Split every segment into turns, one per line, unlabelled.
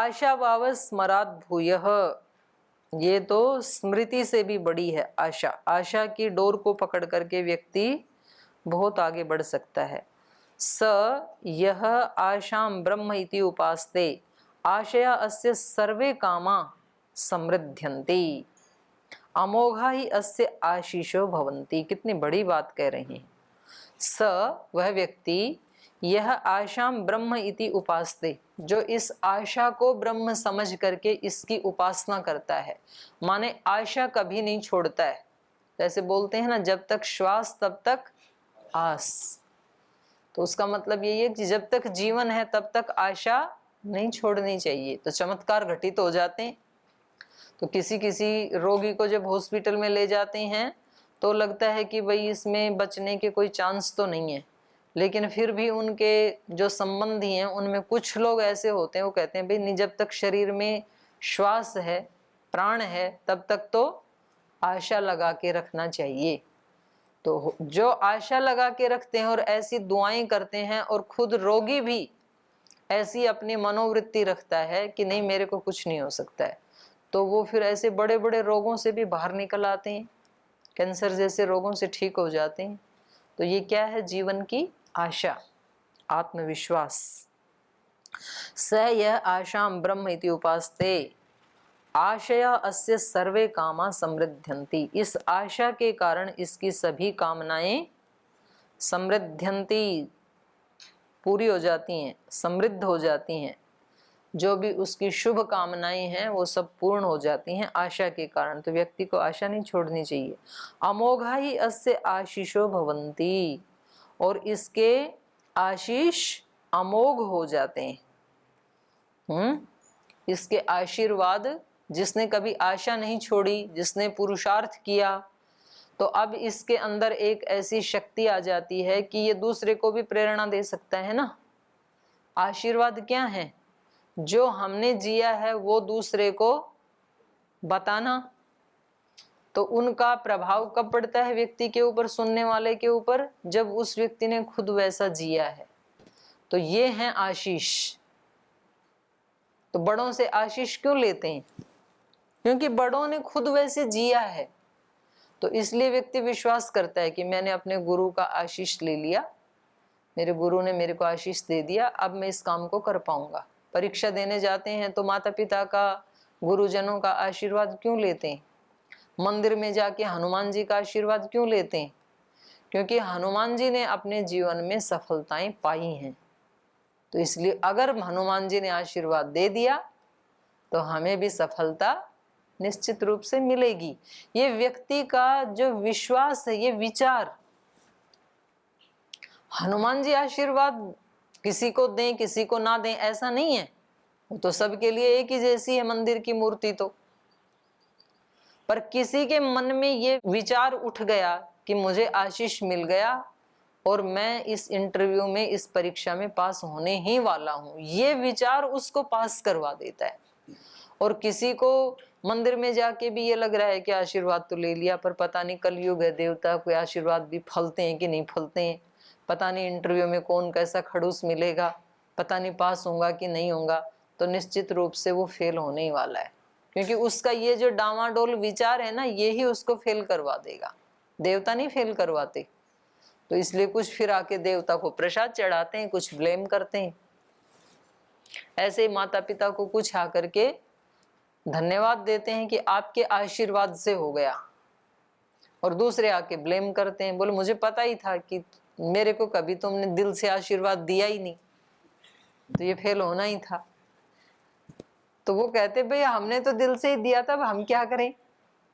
आशा भाव स्मरात भूयः, ये तो स्मृति से भी बड़ी है आशा। आशा की डोर को पकड़ करके व्यक्ति बहुत आगे बढ़ सकता है। स यह आशां ब्रह्म इति उपास्ते आशया अस्य सर्वे कामा समृद्ध्यन्ति अमोघा ही अस्य आशीषो भवन्ति। कितनी बड़ी बात कह रहे हैं। स वह व्यक्ति, यह आशां ब्रह्म इति उपास्ते, जो इस आशा को ब्रह्म समझ करके इसकी उपासना करता है, माने आशा कभी नहीं छोड़ता है। जैसे बोलते हैं ना, जब तक श्वास तब तक आस। तो उसका मतलब यही है कि जब तक जीवन है तब तक आशा नहीं छोड़नी चाहिए। तो चमत्कार घटित हो जाते हैं। तो किसी किसी रोगी को जब हॉस्पिटल में ले जाते हैं तो लगता है कि भाई इसमें बचने के कोई चांस तो नहीं है, लेकिन फिर भी उनके जो संबंधी हैं उनमें कुछ लोग ऐसे होते हैं, वो कहते हैं भाई नहीं, जब तक शरीर में श्वास है, प्राण है, तब तक तो आशा लगा के रखना चाहिए। तो जो आशा लगा के रखते हैं और ऐसी दुआएं करते हैं, और खुद रोगी भी ऐसी अपनी मनोवृत्ति रखता है कि नहीं मेरे को कुछ नहीं हो सकता है, तो वो फिर ऐसे बड़े बड़े रोगों से भी बाहर निकल आते हैं, कैंसर जैसे रोगों से ठीक हो जाते हैं। तो ये क्या है? जीवन की आशा, आत्मविश्वास। स यह आशां ब्रह्म इति उपास्ते आशया अस्य सर्वे कामा समृद्ध्यन्ति। इस आशा के कारण इसकी सभी कामनाएं समृद्ध्यन्ति, पूरी हो जाती हैं, समृद्ध हो जाती हैं। जो भी उसकी शुभ कामनाएं हैं वो सब पूर्ण हो जाती हैं आशा के कारण। तो व्यक्ति को आशा नहीं छोड़नी चाहिए। अमोघा ही अस्य आशीषो भवन्ति, और इसके आशीष अमोघ हो जाते हैं। इसके आशीर्वाद, जिसने कभी आशा नहीं छोड़ी, जिसने पुरुषार्थ किया, तो अब इसके अंदर एक ऐसी शक्ति आ जाती है कि ये दूसरे को भी प्रेरणा दे सकता है ना। आशीर्वाद क्या है? जो हमने जिया है वो दूसरे को बताना। तो उनका प्रभाव कब पड़ता है व्यक्ति के ऊपर, सुनने वाले के ऊपर? जब उस व्यक्ति ने खुद वैसा जिया है। तो ये है आशीष। तो बड़ों से आशीष क्यों लेते हैं? क्योंकि बड़ों ने खुद वैसे जिया है। तो इसलिए व्यक्ति विश्वास करता है कि मैंने अपने गुरु का आशीष ले लिया, मेरे गुरु ने मेरे को आशीष दे दिया, अब मैं इस काम को कर पाऊंगा। परीक्षा देने जाते हैं तो माता पिता का, गुरुजनों का आशीर्वाद क्यों लेते हैं? मंदिर में जाके हनुमान जी का आशीर्वाद क्यों लेते हैं? क्योंकि हनुमान जी ने अपने जीवन में सफलताएं पाई हैं। तो इसलिए अगर हनुमान जी ने आशीर्वाद दे दिया तो हमें भी सफलता निश्चित रूप से मिलेगी। ये व्यक्ति का जो विश्वास है, ये विचार। हनुमान जी आशीर्वाद किसी को दें किसी को ना दें ऐसा नहीं है, वो तो सबके लिए एक ही जैसी है मंदिर की मूर्ति। तो पर किसी के मन में ये विचार उठ गया कि मुझे आशीष मिल गया और मैं इस इंटरव्यू में, इस परीक्षा में पास होने ही वाला हूं, ये विचार उसको पास करवा देता है। और किसी को मंदिर में जाके भी ये लग रहा है कि आशीर्वाद तो ले लिया, पर पता नहीं कलयुग है, देवता के आशीर्वाद भी फलते हैं कि नहीं फलते हैं, पता नहीं इंटरव्यू में कौन कैसा खड़ूस मिलेगा, पता नहीं पास होगा कि नहीं होगा। तो निश्चित रूप से वो फेल होने ही वाला है, क्योंकि उसका ये जो डामाडोल विचार है ना, ये ही उसको फेल करवा देगा। देवता नहीं फेल करवाते। तो इसलिए कुछ फिर आके देवता को प्रसाद चढ़ाते हैं, कुछ ब्लेम करते हैं। ऐसे ही माता पिता को कुछ आकर के धन्यवाद देते हैं कि आपके आशीर्वाद से हो गया, और दूसरे आके ब्लेम करते हैं, बोले मुझे पता ही था कि मेरे को कभी तुमने दिल से आशीर्वाद दिया ही नहीं, तो ये फेल होना ही था। तो वो कहते भैया हमने तो दिल से ही दिया था, अब हम क्या करें?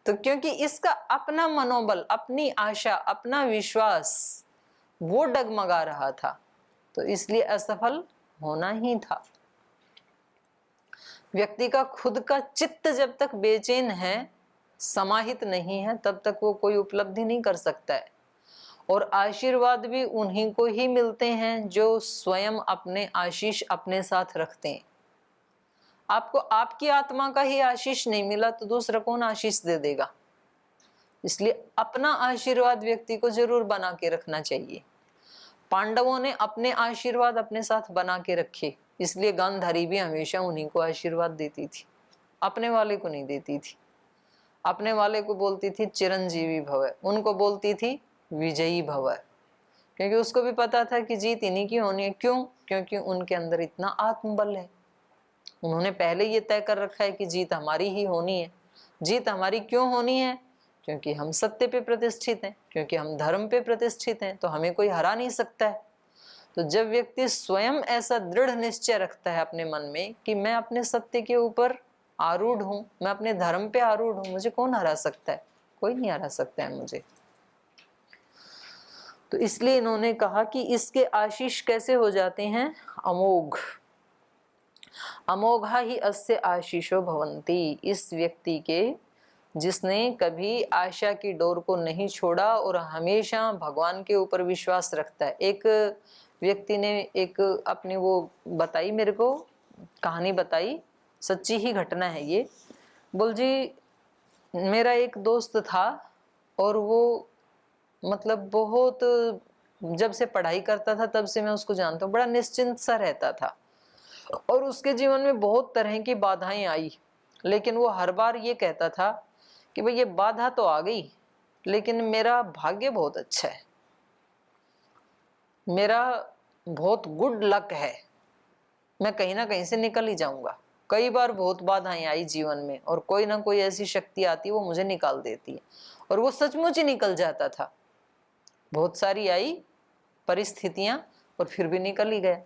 तो क्योंकि इसका अपना मनोबल, अपनी आशा, अपना विश्वास वो डगमगा रहा था, तो इसलिए असफल होना ही था। व्यक्ति का खुद का चित्त जब तक बेचैन है, समाहित नहीं है, तब तक वो कोई उपलब्धि नहीं कर सकता है। और आशीर्वाद भी उन्हीं को ही मिलते हैं जो स्वयं अपने आशीष अपने साथ रखते हैं। आपको आपकी आत्मा का ही आशीष नहीं मिला तो दूसरा कौन आशीष दे देगा? इसलिए अपना आशीर्वाद व्यक्ति को जरूर बना के रखना चाहिए। पांडवों ने अपने आशीर्वाद अपने साथ बना के रखे, इसलिए गांधारी भी हमेशा उन्हीं को आशीर्वाद देती थी, अपने वाले को नहीं देती थी। अपने वाले को बोलती थी चिरंजीवी भव, उनको बोलती थी विजयी भव, क्योंकि उसको भी पता था कि जीत इन्हीं की होनी है। क्यों? क्योंकि उनके अंदर इतना आत्मबल है। उन्होंने पहले ये तय कर रखा है कि जीत हमारी ही होनी है। जीत हमारी क्यों होनी है? क्योंकि हम सत्य पे प्रतिष्ठित हैं, क्योंकि हम धर्म पे प्रतिष्ठित हैं, तो हमें कोई हरा नहीं सकता है। तो जब व्यक्ति स्वयं ऐसा दृढ़ निश्चय रखता है अपने मन में कि मैं अपने सत्य के ऊपर आरूढ़ हूं, मैं अपने धर्म पे आरूढ़ हूं, मुझे कौन हरा सकता है? कोई नहीं हरा सकता है मुझे। तो इसलिए इन्होंने कहा कि इसके आशीष कैसे हो जाते हैं? अमोघ। अमोघा ही अस्य आशीषो भवन्ति। इस व्यक्ति के जिसने कभी आशा की डोर को नहीं छोड़ा और हमेशा भगवान के ऊपर विश्वास रखता है। एक व्यक्ति ने एक अपनी वो बताई, मेरे को कहानी बताई, सच्ची ही घटना है ये। बोल जी, मेरा एक दोस्त था और वो मतलब बहुत, जब से पढ़ाई करता था तब से मैं उसको जानता हूँ, बड़ा निश्चिंत सा रहता था और उसके जीवन में बहुत तरह की बाधाएं आई, लेकिन वो हर बार ये कहता था कि भाई ये बाधा तो आ गई, लेकिन मेरा भाग्य बहुत अच्छा है, मेरा बहुत गुड लक है, मैं कहीं ना कहीं से निकल ही जाऊंगा। कई बार बहुत बाधाएं आई जीवन में और कोई ना कोई ऐसी शक्ति आती है वो मुझे निकाल देती है, और वो सचमुच ही निकल जाता था। बहुत सारी आई परिस्थितियां और फिर भी निकल ही गया।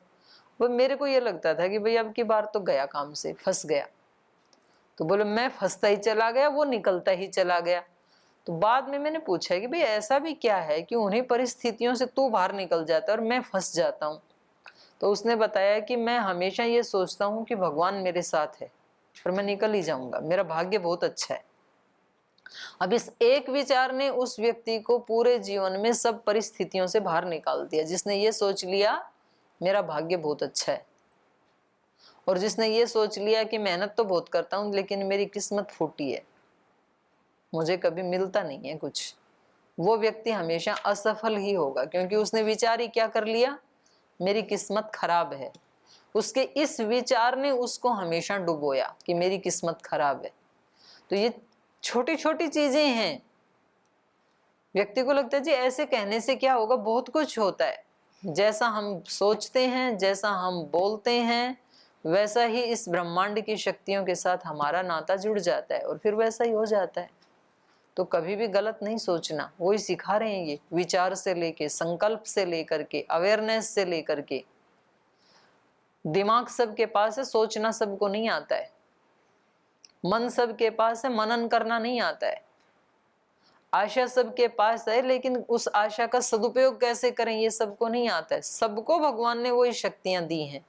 वो मेरे को ये लगता था कि भाई अब की बार तो गया, काम से फंस गया। तो बोले मैं फंसता ही चला गया, वो निकलता ही चला गया। तो बाद में मैंने पूछा कि भाई ऐसा भी क्या है कि उन्हीं परिस्थितियों से तू बाहर निकल जाता है और मैं फंस जाता हूँ? तो उसने बताया कि मैं हमेशा ये सोचता हूँ कि भगवान मेरे साथ है और मैं निकल ही जाऊंगा, मेरा भाग्य बहुत अच्छा है। अब इस एक विचार ने उस व्यक्ति को पूरे जीवन में सब परिस्थितियों से बाहर निकाल दिया, जिसने ये सोच लिया मेरा भाग्य बहुत अच्छा है, और जिसने ये सोच लिया कि मेहनत तो बहुत करता हूं लेकिन मेरी किस्मत फूटी है, मुझे कभी मिलता नहीं है कुछ। वो व्यक्ति हमेशा असफल ही होगा, क्योंकि उसने विचार ही क्या कर लिया, मेरी किस्मत खराब है। उसके इस विचार ने उसको हमेशा डुबोया कि मेरी किस्मत खराब है। तो ये छोटी छोटी चीजें हैं। व्यक्ति को लगता है जी ऐसे कहने से क्या होगा, बहुत कुछ होता है। जैसा हम सोचते हैं, जैसा हम बोलते हैं, वैसा ही इस ब्रह्मांड की शक्तियों के साथ हमारा नाता जुड़ जाता है और फिर वैसा ही हो जाता है। तो कभी भी गलत नहीं सोचना, वही सिखा रहे हैं ये, विचार से लेके, संकल्प से लेकर के, अवेयरनेस से लेकर के। दिमाग सबके पास है, सोचना सबको नहीं आता है। मन सबके पास है, मनन करना नहीं आता है। आशा सबके पास है, लेकिन उस आशा का सदुपयोग कैसे करें ये सबको नहीं आता है। सबको भगवान ने वही शक्तियां दी हैं।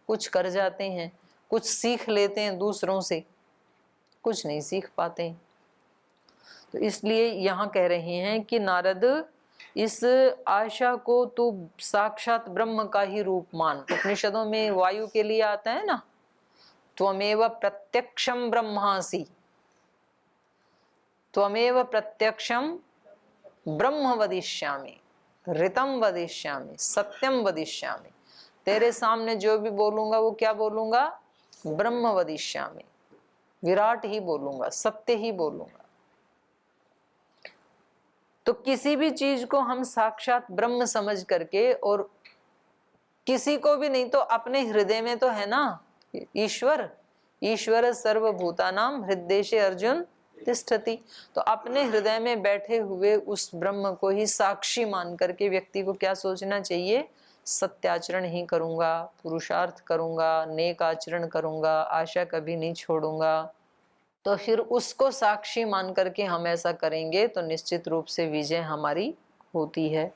कुछ कर जाते हैं, कुछ सीख लेते हैं दूसरों से, कुछ नहीं सीख पाते। तो इसलिए यहाँ कह रहे हैं कि नारद, इस आशा को तू साक्षात ब्रह्म का ही रूप मान। उपनिषदों में वायु के लिए आता है ना, त्वमेव प्रत्यक्षम ब्रह्मासि, त्वमेव प्रत्यक्षम ब्रह्म वदिष्यामि, ऋतम वदिष्यामि, सत्यम वदिष्यामि। तेरे सामने जो भी बोलूंगा वो क्या बोलूंगा, ब्रह्म वदिष्यामि, विराट ही बोलूंगा, सत्य ही बोलूंगा। तो किसी भी चीज को हम साक्षात ब्रह्म समझ करके, और किसी को भी नहीं तो अपने हृदय में तो है ना ईश्वर, ईश्वर सर्वभूतानां हृदयेशे अर्जुन तिष्ठति। तो अपने हृदय में बैठे हुए उस ब्रह्म को ही साक्षी मान करके व्यक्ति को क्या सोचना चाहिए, सत्याचरण ही करूंगा, पुरुषार्थ करूंगा, नेक आचरण करूंगा, आशा कभी नहीं छोड़ूंगा। तो फिर उसको साक्षी मान करके हम ऐसा करेंगे तो निश्चित रूप से विजय हमारी होती है।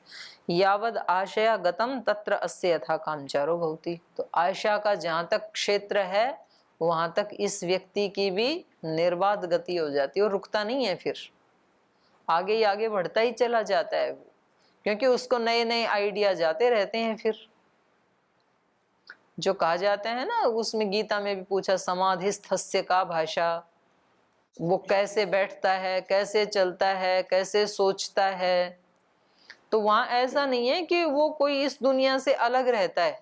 यावद आशया गतम तत्र अस्य यथा कामचारो भवति। तो आशा का जहां तक क्षेत्र है वहां तक इस व्यक्ति की भी निर्बाध गति हो जाती है और रुकता नहीं है, फिर आगे ही आगे बढ़ता ही चला जाता है वो, क्योंकि उसको नए नए आइडिया जाते रहते हैं। फिर जो कहा जाता है ना, उसमें गीता में भी पूछा, समाधिस्थस्य का भाषा, वो कैसे बैठता है, कैसे चलता है, कैसे सोचता है। तो वहां ऐसा नहीं है कि वो कोई इस दुनिया से अलग रहता है।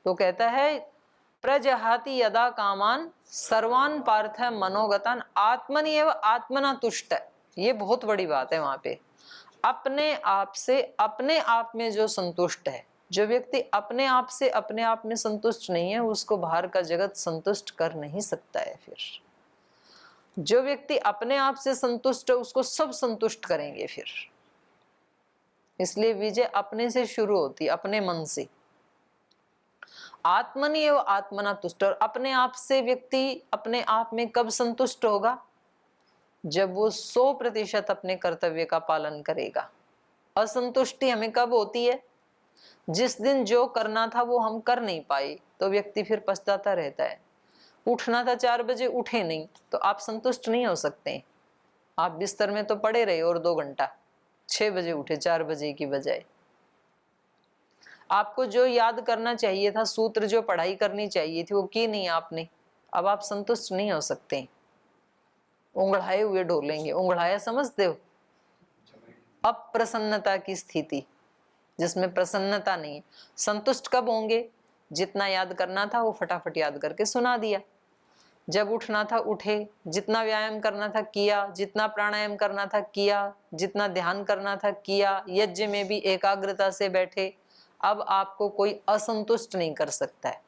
तो कहता है प्रजहाति यदा कामान सर्वान पार्थ मनोगतान आत्मनि एव आत्मना तुष्ट। ये बहुत बड़ी बात है वहां पे। अपने आप से अपने आप में जो संतुष्ट है, जो व्यक्ति अपने आप से अपने आप में संतुष्ट नहीं है, उसको बाहर का जगत संतुष्ट कर नहीं सकता है। फिर जो व्यक्ति अपने आप से संतुष्ट है उसको सब संतुष्ट करेंगे फिर। इसलिए विजय अपने से शुरू होती है, अपने मन से। आत्मनि एव आत्मना तुष्ट। और अपने आप से व्यक्ति अपने आप में कब संतुष्ट होगा? जब वो 100% अपने कर्तव्य का पालन करेगा। असंतुष्टि हमें कब होती है? जिस दिन जो करना था वो हम कर नहीं पाए, तो व्यक्ति फिर पछताता रहता है। उठना था 4 बजे, उठे नहीं, तो आप संतुष्ट नहीं हो सकते। आप बिस्तर में तो पड़े रहे और 2 घंटा, 6 बजे उठे 4 बजे की बजाय। आपको जो याद करना चाहिए था, सूत्र जो पढ़ाई करनी चाहिए थी, वो की नहीं आपने, अब आप संतुष्ट नहीं हो सकते। उंगड़ाए हुए डोलेंगे। उंगड़ाया समझते हो? अप्रसन्नता की स्थिति जिसमें प्रसन्नता नहीं है। संतुष्ट कब होंगे? जितना याद करना था वो फटाफट याद करके सुना दिया। जब उठना था उठे, जितना व्यायाम करना था किया, जितना प्राणायाम करना था किया, जितना ध्यान करना था किया, यज्ञ में भी एकाग्रता से बैठे। अब आपको कोई असंतुष्ट नहीं कर सकता है,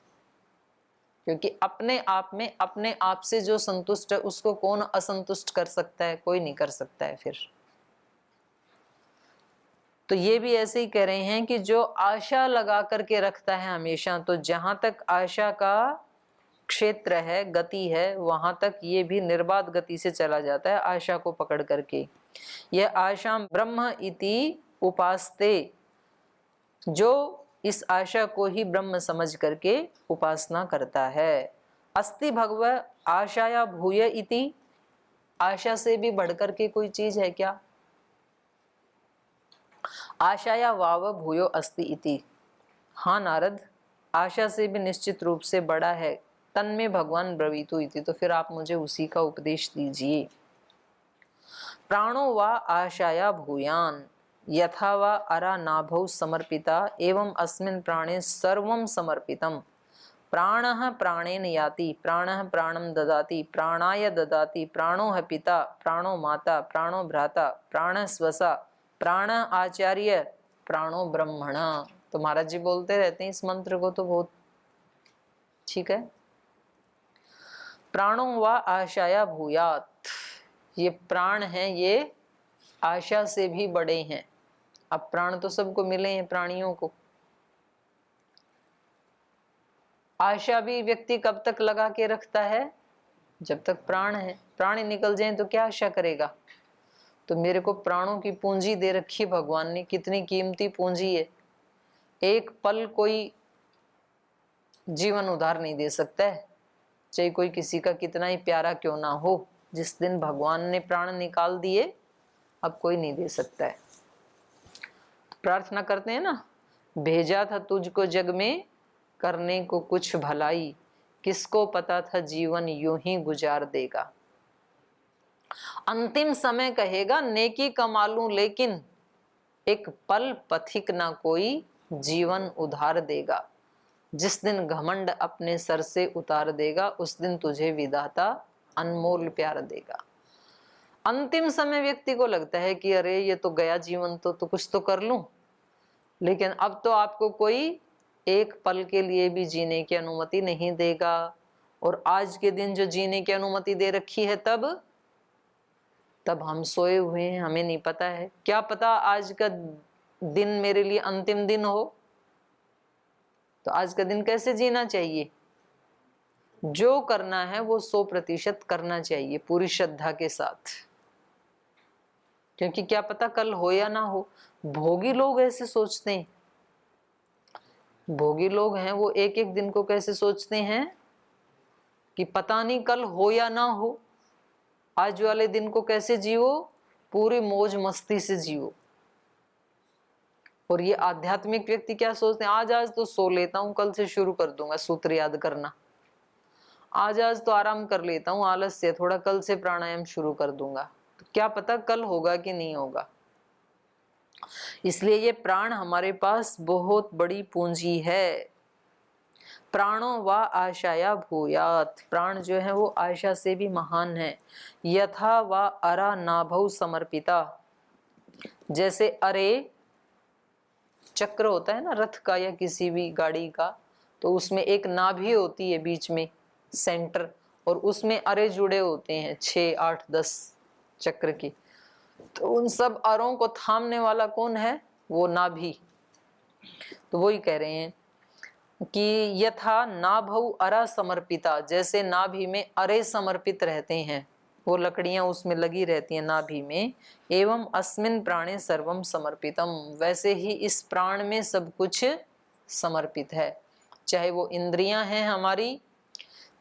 क्योंकि अपने आप में अपने आप से जो संतुष्ट है उसको कौन असंतुष्ट कर सकता है? कोई नहीं कर सकता है फिर। तो ये भी ऐसे ही कह रहे हैं कि जो आशा लगा करके रखता है हमेशा, तो जहां तक आशा का क्षेत्र है, गति है, वहां तक ये भी निर्बाध गति से चला जाता है आशा को पकड़ करके। यह आशा ब्रह्म इति उपासते, जो इस आशा को ही ब्रह्म समझ करके उपासना करता है। अस्ति भगव आशाया भूय इति, आशा से भी बढ़कर के कोई चीज है क्या? आशाया वाव भूयो अस्ति इति। हाँ नारद, आशा से भी निश्चित रूप से बड़ा है। तन्मे भगवान ब्रवीतु इति, तो फिर आप मुझे उसी का उपदेश दीजिए। प्राणो वा आशाया भूयान यथा वा अरा नाभौ समर्पिता एवं अस्मिन् प्राणे सर्वं समर्पितम्। प्राणः प्राणेन याति, प्राणः प्राणं ददाति, प्राणाय ददाति, प्राणो है पिता, प्राणो माता, प्राणो भ्राता, प्राणः स्वसा, प्राण आचार्य, प्राणो ब्रह्मण। तो महाराज जी बोलते रहते हैं इस मंत्र को, तो बहुत ठीक है। प्राणो वा आशाया भूयात, ये प्राण हैं, ये आशा से भी बड़े हैं। अब प्राण तो सबको मिले हैं, प्राणियों को। आशा भी व्यक्ति कब तक लगा के रखता है? जब तक प्राण है। प्राण निकल जाए तो क्या आशा करेगा? तो मेरे को प्राणों की पूंजी दे रखी है भगवान ने, कितनी कीमती पूंजी है। एक पल कोई जीवन उधार नहीं दे सकता है, चाहे कोई किसी का कितना ही प्यारा क्यों ना हो। जिस दिन भगवान ने प्राण निकाल दिए, अब कोई नहीं दे सकता है। प्रार्थना करते हैं ना, भेजा था तुझको जग में करने को कुछ भलाई, किसको पता था जीवन यूं ही गुजार देगा। अंतिम समय कहेगा नेकी कमा लूं, लेकिन एक पल पथिक ना कोई जीवन उधार देगा। जिस दिन घमंड अपने सर से उतार देगा, उस दिन तुझे विधाता अनमोल प्यार देगा। अंतिम समय व्यक्ति को लगता है कि अरे ये तो गया जीवन, तो कुछ तो कर लूं, लेकिन अब तो आपको कोई एक पल के लिए भी जीने की अनुमति नहीं देगा। और आज के दिन जो जीने की अनुमति दे रखी है, तब हम सोए हुए हैं, हमें नहीं पता है। क्या पता आज का दिन मेरे लिए अंतिम दिन हो। तो आज का दिन कैसे जीना चाहिए? जो करना है वो 100% करना चाहिए, पूरी श्रद्धा के साथ, क्योंकि क्या पता कल हो या ना हो। भोगी लोग ऐसे सोचते हैं, भोगी लोग हैं वो एक एक दिन को कैसे सोचते हैं कि पता नहीं कल हो या ना हो। आज वाले दिन को कैसे जियो? पूरी मौज मस्ती से जियो। और ये आध्यात्मिक व्यक्ति क्या सोचते हैं? आज तो सो लेता हूं, कल से शुरू कर दूंगा सूत्र याद करना। आज तो आराम कर लेता हूं, आलस्य थोड़ा, कल से प्राणायाम शुरू कर दूंगा। तो क्या पता कल होगा कि नहीं होगा। इसलिए ये प्राण हमारे पास बहुत बड़ी पूंजी है। प्राणो व आशाया भूयात, प्राण जो है वो आशा से भी महान है। यथा व अरा नाभौ समर्पिता, जैसे अरे चक्र होता है ना रथ का या किसी भी गाड़ी का, तो उसमें एक नाभि होती है बीच में सेंटर, और उसमें अरे जुड़े होते हैं 6, 8, 10 चक्र की। तो उन सब अरों को थामने वाला कौन है? वो नाभि। तो वही कह रहे हैं कि यथा नाभौ अरा समर्पिता, जैसे नाभि में अरे समर्पित रहते हैं, वो लकड़ियां उसमें लगी रहती हैं नाभि में। एवं अस्मिन प्राणे सर्वम समर्पितम, वैसे ही इस प्राण में सब कुछ समर्पित है। चाहे वो इंद्रियां हैं हमारी,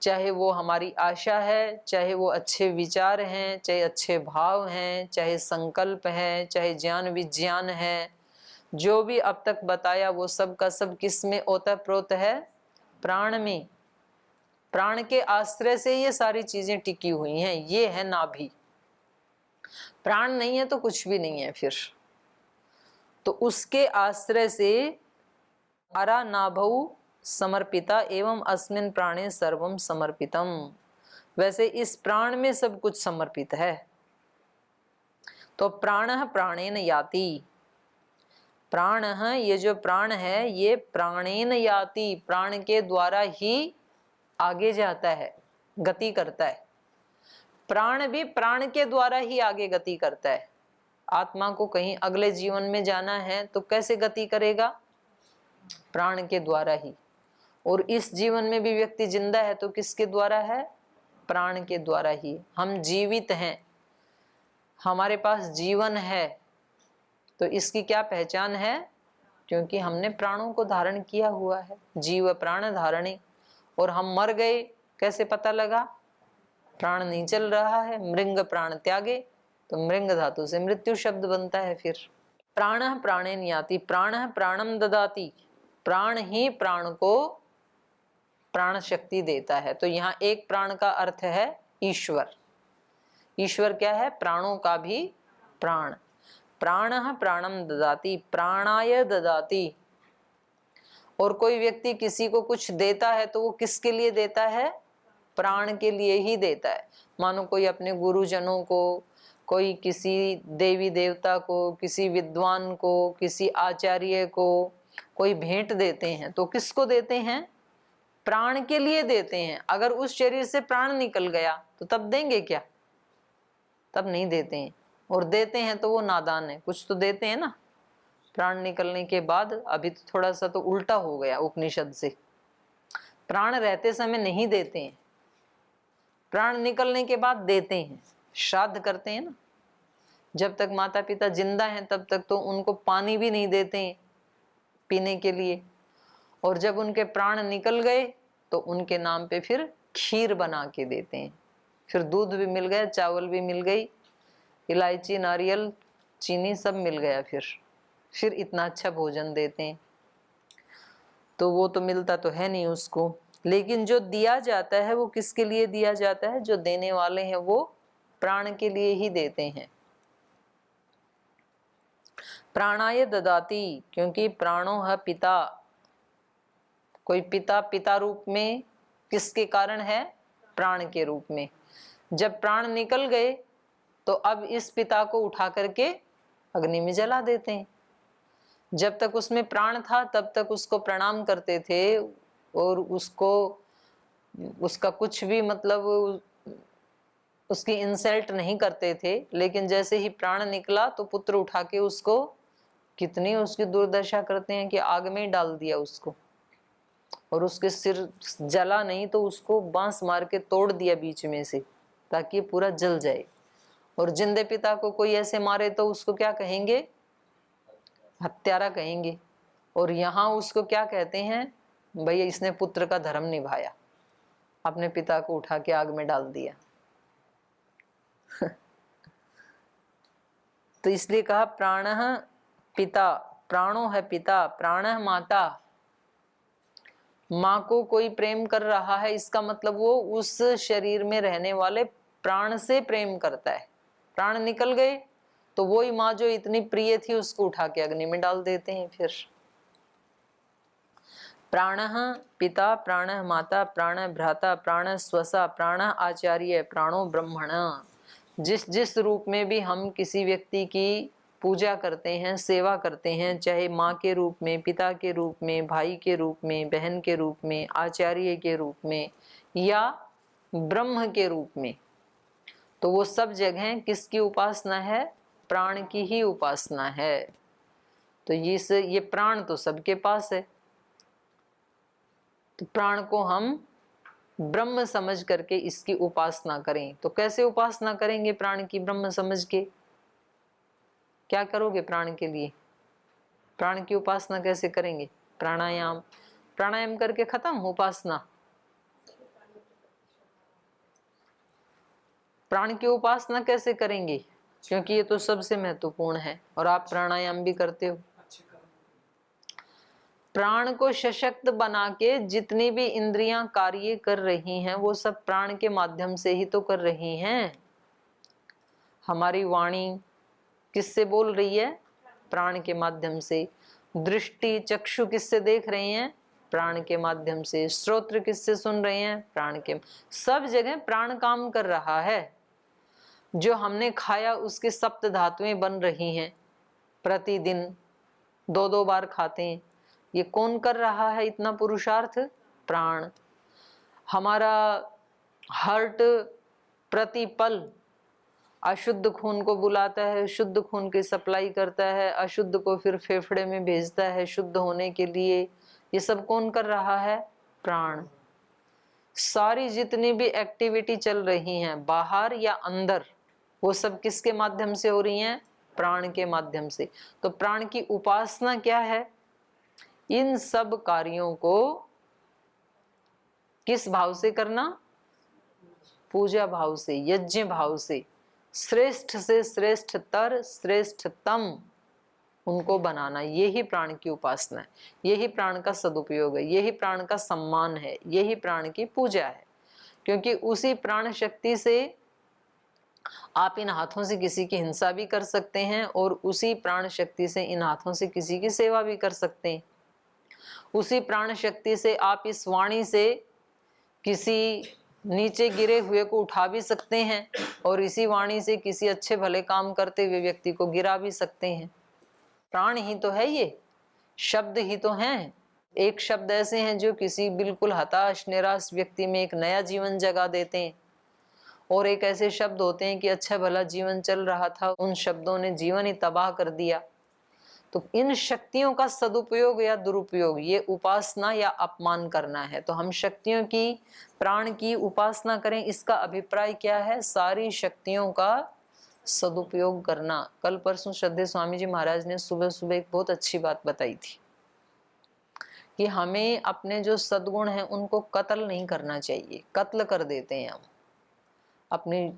चाहे वो हमारी आशा है, चाहे वो अच्छे विचार हैं, चाहे अच्छे भाव हैं, चाहे संकल्प है, चाहे ज्ञान विज्ञान है, जो भी अब तक बताया वो सब का सब किस में ओतप्रोत है? प्राण में। प्राण के आश्रय से ये सारी चीजें टिकी हुई हैं। ये है नाभि। प्राण नहीं है तो कुछ भी नहीं है फिर। तो उसके आश्रय से अरा नाभौ समर्पिता एवं अस्मिन प्राणे सर्वम समर्पितम, वैसे इस प्राण में सब कुछ समर्पित है। तो प्राणः प्राणेन याति, प्राण ये जो प्राण है ये प्राणेन याति, प्राण के द्वारा ही आगे जाता है, गति करता है। प्राण भी प्राण के द्वारा ही आगे गति करता है। आत्मा को कहीं अगले जीवन में जाना है तो कैसे गति करेगा? प्राण के द्वारा ही। और इस जीवन में भी व्यक्ति जिंदा है तो किसके द्वारा है? प्राण के द्वारा ही। हम जीवित हैं, हमारे पास जीवन है, तो इसकी क्या पहचान है? क्योंकि हमने प्राणों को धारण किया हुआ है, जीव प्राण धारणे। और हम मर गए, कैसे पता लगा? प्राण नहीं चल रहा है, मृंग प्राण त्यागे, तो मृंग धातु से मृत्यु शब्द बनता है। फिर प्राणः प्राणेन याति, प्राणः प्राणम ददाति, प्राण ही प्राण को प्राण शक्ति देता है। तो यहाँ एक प्राण का अर्थ है ईश्वर। ईश्वर क्या है? प्राणों का भी प्राण। प्राणः प्राणम ददाति, प्राणाय ददाति। और कोई व्यक्ति किसी को कुछ देता है तो वो किसके लिए देता है? प्राण के लिए ही देता है। मानो कोई अपने गुरुजनों को, कोई किसी देवी देवता को, किसी विद्वान को, किसी आचार्य को कोई भेंट देते हैं तो किसको देते हैं? प्राण के लिए देते हैं। अगर उस शरीर से प्राण निकल गया तो तब देंगे क्या? तब नहीं देते हैं। और देते हैं तो वो नादान है। कुछ तो देते हैं ना प्राण निकलने के बाद। अभी तो थोड़ा सा तो उल्टा हो गया उपनिषद से। प्राण रहते समय नहीं देते हैं, प्राण निकलने के बाद देते हैं। श्राद्ध करते हैं ना, जब तक माता पिता जिंदा हैं तब तक तो उनको पानी भी नहीं देते हैं पीने के लिए। और जब उनके प्राण निकल गए तो उनके नाम पे फिर खीर बना के देते हैं। फिर दूध भी मिल गया, चावल भी मिल गई, इलायची, नारियल, चीनी सब मिल गया। फिर इतना अच्छा भोजन देते हैं। तो वो तो मिलता तो है नहीं उसको। लेकिन जो दिया जाता है वो किसके लिए दिया जाता है? जो देने वाले हैं वो प्राण के लिए ही देते हैं। प्राणाय ददाति, क्योंकि प्राणो है पिता। कोई पिता, पिता रूप में किसके कारण है? प्राण के रूप में। जब प्राण निकल गए तो अब इस पिता को उठा करके अग्नि में जला देते हैं। जब तक उसमें प्राण था तब तक उसको प्रणाम करते थे और उसको, उसका कुछ भी मतलब उसकी इंसल्ट नहीं करते थे। लेकिन जैसे ही प्राण निकला तो पुत्र उठा के उसको कितनी उसकी दुर्दशा करते हैं कि आग में डाल दिया उसको। और उसके सिर जला नहीं तो उसको बांस मार के तोड़ दिया बीच में से ताकि पूरा जल जाए। और जिंदे पिता को कोई ऐसे मारे तो उसको क्या कहेंगे? हत्यारा कहेंगे। और यहाँ उसको क्या कहते हैं? भैया इसने पुत्र का धर्म निभाया, अपने पिता को उठा के आग में डाल दिया। तो इसलिए कहा प्राणः पिता, प्राणो है पिता, प्राणः माता। माँ को कोई प्रेम कर रहा है इसका मतलब वो उस शरीर में रहने वाले प्राण से प्रेम करता है। प्राण निकल गए तो वही माँ जो इतनी प्रिय थी उसको उठा के अग्नि में डाल देते हैं। फिर प्राणः पिता, प्राणः माता, प्राणः भ्राता, प्राणः स्वसा, प्राणः आचार्य, प्राणो ब्रह्मण। जिस जिस रूप में भी हम किसी व्यक्ति की पूजा करते हैं, सेवा करते हैं, चाहे माँ के रूप में, पिता के रूप में, भाई के रूप में, बहन के रूप में, आचार्य के रूप में या ब्रह्म के रूप में, तो वो सब जगह किसकी उपासना है? प्राण की ही उपासना है। तो ये प्राण तो सबके पास है, तो प्राण को हम ब्रह्म समझ करके इसकी उपासना करें। तो कैसे उपासना करेंगे प्राण की ब्रह्म समझ के? क्या करोगे प्राण के लिए? प्राण की उपासना कैसे करेंगे? प्राणायाम, प्राणायाम करके खत्म उपासना। प्राण की उपासना कैसे करेंगे? क्योंकि ये तो सबसे महत्वपूर्ण है और आप प्राणायाम भी करते हो। प्राण को सशक्त बना के जितनी भी इंद्रियां कार्य कर रही हैं वो सब प्राण के माध्यम से ही तो कर रही हैं। हमारी वाणी किससे बोल रही है? प्राण के माध्यम से। दृष्टि चक्षु किससे देख रहे हैं? प्राण के माध्यम से। श्रोत्र किससे सुन रहे हैं? प्राण के। सब जगह प्राण काम कर रहा है। जो हमने खाया उसके सप्त धातुएं बन रही हैं, प्रतिदिन 2-2 बार खाते हैं। ये कौन कर रहा है इतना पुरुषार्थ? प्राण। हमारा हार्ट प्रतिपल अशुद्ध खून को बुलाता है, शुद्ध खून की सप्लाई करता है, अशुद्ध को फिर फेफड़े में भेजता है शुद्ध होने के लिए। ये सब कौन कर रहा है? प्राण। सारी जितनी भी एक्टिविटी चल रही हैं बाहर या अंदर, वो सब किसके माध्यम से हो रही हैं? प्राण के माध्यम से। तो प्राण की उपासना क्या है? इन सब कार्यों को किस भाव से करना? पूजा भाव से, यज्ञ भाव से, श्रेष्ठ से श्रेष्ठतर, श्रेष्ठतम उनको बनाना। यही प्राण की उपासना है, यही प्राण का सदुपयोग है, यही प्राण का सम्मान है, यही प्राण की पूजा है। क्योंकि उसी प्राण शक्ति से आप इन हाथों से किसी की हिंसा भी कर सकते हैं और उसी प्राण शक्ति से इन हाथों से किसी की सेवा भी कर सकते हैं। उसी प्राण शक्ति से आप इस वाणी से किसी नीचे गिरे हुए को उठा भी सकते हैं और इसी वाणी से किसी अच्छे भले काम करते हुए व्यक्ति को गिरा भी सकते हैं। प्राण ही तो है, ये शब्द ही तो हैं। एक शब्द ऐसे हैं जो किसी बिल्कुल हताश निराश व्यक्ति में एक नया जीवन जगा देते हैं, और एक ऐसे शब्द होते हैं कि अच्छा भला जीवन चल रहा था, उन शब्दों ने जीवन ही तबाह कर दिया। तो इन शक्तियों का सदुपयोग या दुरुपयोग, ये उपासना या अपमान करना है। तो हम शक्तियों की, प्राण की उपासना करें, इसका अभिप्राय क्या है? सारी शक्तियों का सदुपयोग करना। कल परसों श्रद्धेय स्वामी जी महाराज ने सुबह सुबह एक बहुत अच्छी बात बताई थी कि हमें अपने जो सद्गुण हैं उनको कत्ल नहीं करना चाहिए। कत्ल कर देते हैं हम अपनी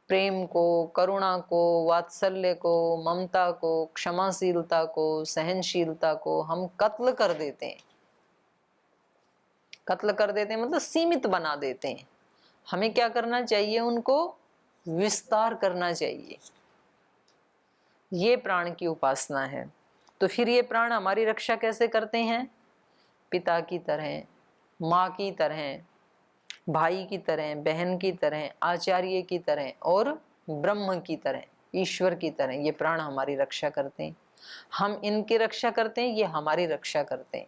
प्रेम को, करुणा को, वात्सल्य को, ममता को, क्षमाशीलता को, सहनशीलता को हम कत्ल कर देते हैं। कत्ल कर देते हैं मतलब सीमित बना देते हैं। हमें क्या करना चाहिए? उनको विस्तार करना चाहिए। ये प्राण की उपासना है। तो फिर ये प्राण हमारी रक्षा कैसे करते हैं? पिता की तरह, माँ की तरह, भाई की तरह, बहन की तरह, आचार्य की तरह और ब्रह्म की तरह, ईश्वर की तरह ये प्राण हमारी रक्षा करते हैं। हम इनकी रक्षा करते हैं, ये हमारी रक्षा करते हैं।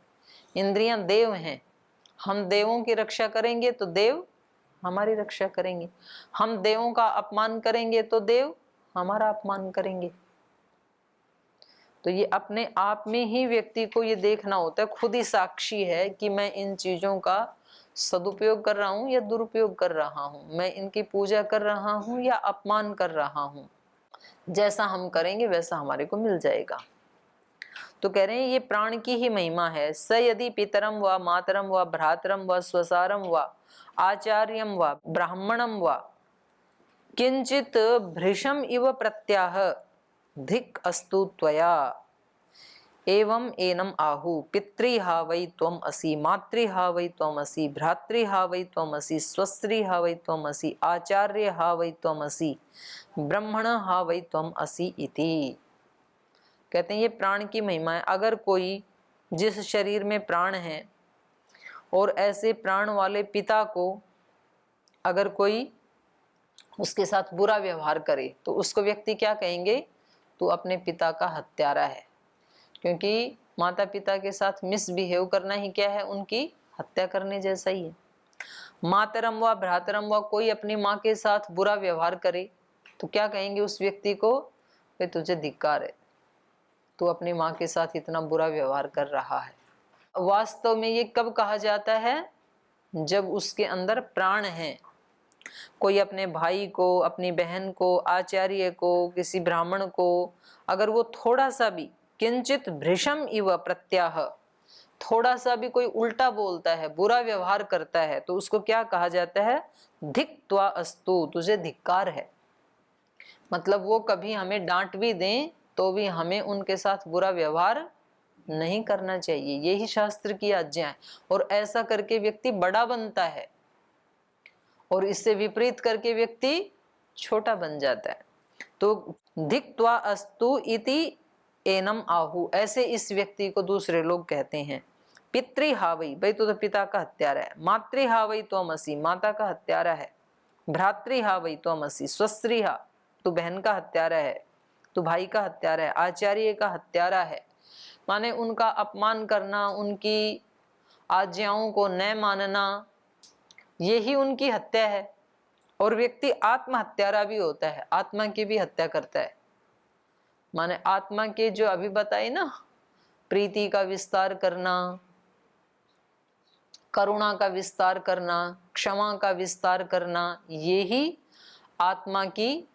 इंद्रियां देव हैं, हम देवों की रक्षा करेंगे तो देव हमारी रक्षा करेंगे। हम देवों का अपमान करेंगे तो देव हमारा अपमान करेंगे। तो ये अपने आप में ही व्यक्ति को ये देखना होता है, खुद ही साक्षी है कि मैं इन चीजों का सदुपयोग कर रहा हूं या दुरुपयोग कर रहा हूं, मैं इनकी पूजा कर रहा हूं या अपमान कर रहा हूं। जैसा हम करेंगे वैसा हमारे को मिल जाएगा। तो कह रहे हैं ये प्राण की ही महिमा है। स यदि पितरम व मातरम व भ्रातरम व स्वसारम व आचार्यम व ब्राह्मणम व किंचित भृशम इव प्रत्याह धिक अस्तु त्वया। एवं एनम आहु पितृ हा वै त्वम असि, मातृ हा वै त्वम असि, भ्रातृ हा वै त्वम असि, स्वस्त्री हा वै त्वम असि, आचार्य हा वै त्वम असि, ब्रह्मण हा वै त्वम असि इति। कहते हैं ये प्राण की महिमा है। अगर कोई जिस शरीर में प्राण है और ऐसे प्राण वाले पिता को अगर कोई उसके साथ बुरा व्यवहार करे तो उसको व्यक्ति क्या कहेंगे? तू अपने पिता का हत्यारा है। क्योंकि माता पिता के साथ मिसबिहेव करना ही क्या है? उनकी हत्या करने जैसा ही है। मातरम व भ्रातरम व कोई अपनी माँ के साथ बुरा व्यवहार करे तो क्या कहेंगे उस व्यक्ति को? वे तुझे धिक्कार है, तू अपनी माँ के साथ इतना बुरा व्यवहार कर रहा है। वास्तव में ये कब कहा जाता है? जब उसके अंदर प्राण है। कोई अपने भाई को, अपनी बहन को, आचार्य को, किसी ब्राह्मण को अगर वो थोड़ा सा भी किंचित भृशम इव प्रत्याह, थोड़ा सा भी कोई उल्टा बोलता है, बुरा व्यवहार करता है तो उसको क्या कहा जाता है? धिक त्वा अस्तु, तुझे धिक्कार है। मतलब वो कभी हमें डांट भी दें तो भी हमें उनके साथ बुरा व्यवहार नहीं करना चाहिए। यही शास्त्र की आज्ञा है। और ऐसा करके व्यक्ति बड़ा बनता है और इससे विपरीत करके व्यक्ति छोटा बन जाता है। तो धिक्त्वा अस्तु इति एनम आहु, ऐसे इस व्यक्ति को दूसरे लोग कहते हैं। पितृ हावई, भाई तो पिता का हत्यारा है। मातृ हावई त्वमसि, माता का हत्यारा है। भ्रातृ हावई त्वमसि, स्वस्त्री हा, तू बहन का हत्यारा है, तू भाई का हत्यारा है, आचार्य का हत्यारा है। माने उनका अपमान करना, उनकी आज्ञाओं को न मानना, यही उनकी हत्या है। और व्यक्ति आत्महत्यारा भी होता है, आत्मा की भी हत्या करता है। माने आत्मा के जो अभी बताए ना, प्रीति का विस्तार करना, करुणा का विस्तार करना, क्षमा का विस्तार करना, यही आत्मा की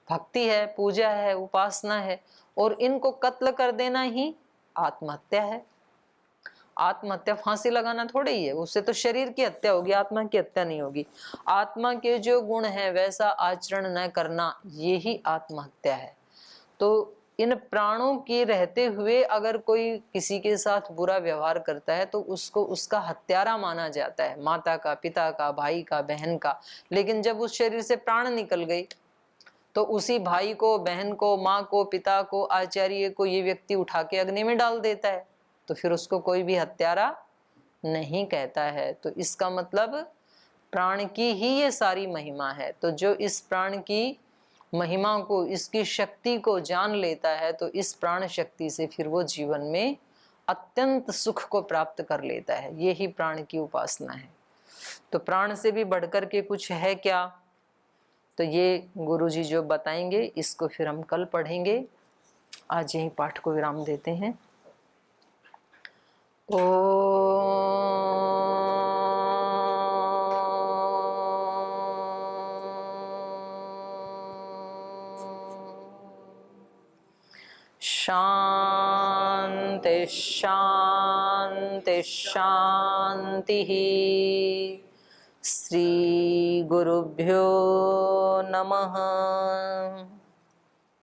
भक्ति है, पूजा है, उपासना है। और इनको कत्ल कर देना ही आत्महत्या है। आत्महत्या फांसी लगाना थोड़ी ही है, उससे तो शरीर की हत्या होगी, आत्मा की हत्या नहीं होगी। आत्मा के जो गुण है वैसा आचरण न करना, यही आत्महत्या है। तो इन प्राणों के रहते हुए अगर कोई किसी के साथ बुरा व्यवहार करता है तो उसको उसका हत्यारा माना जाता है, माता का, पिता का, भाई का, बहन का। लेकिन जब उस शरीर से प्राण निकल गई तो उसी भाई को, बहन को, माँ को, पिता को, आचार्य को ये व्यक्ति उठा के अग्नि में डाल देता है, तो फिर उसको कोई भी हत्यारा नहीं कहता है। तो इसका मतलब प्राण की ही ये सारी महिमा है। तो जो इस प्राण की महिमा को, इसकी शक्ति को जान लेता है तो इस प्राण शक्ति से फिर वो जीवन में अत्यंत सुख को प्राप्त कर लेता है। यही प्राण की उपासना है। तो प्राण से भी बढ़कर के कुछ है क्या? तो ये गुरुजी जो बताएंगे इसको फिर हम कल पढ़ेंगे। आज यही पाठ को विराम देते हैं। शांति शांति शांति। श्री गुरुभ्यो नमः।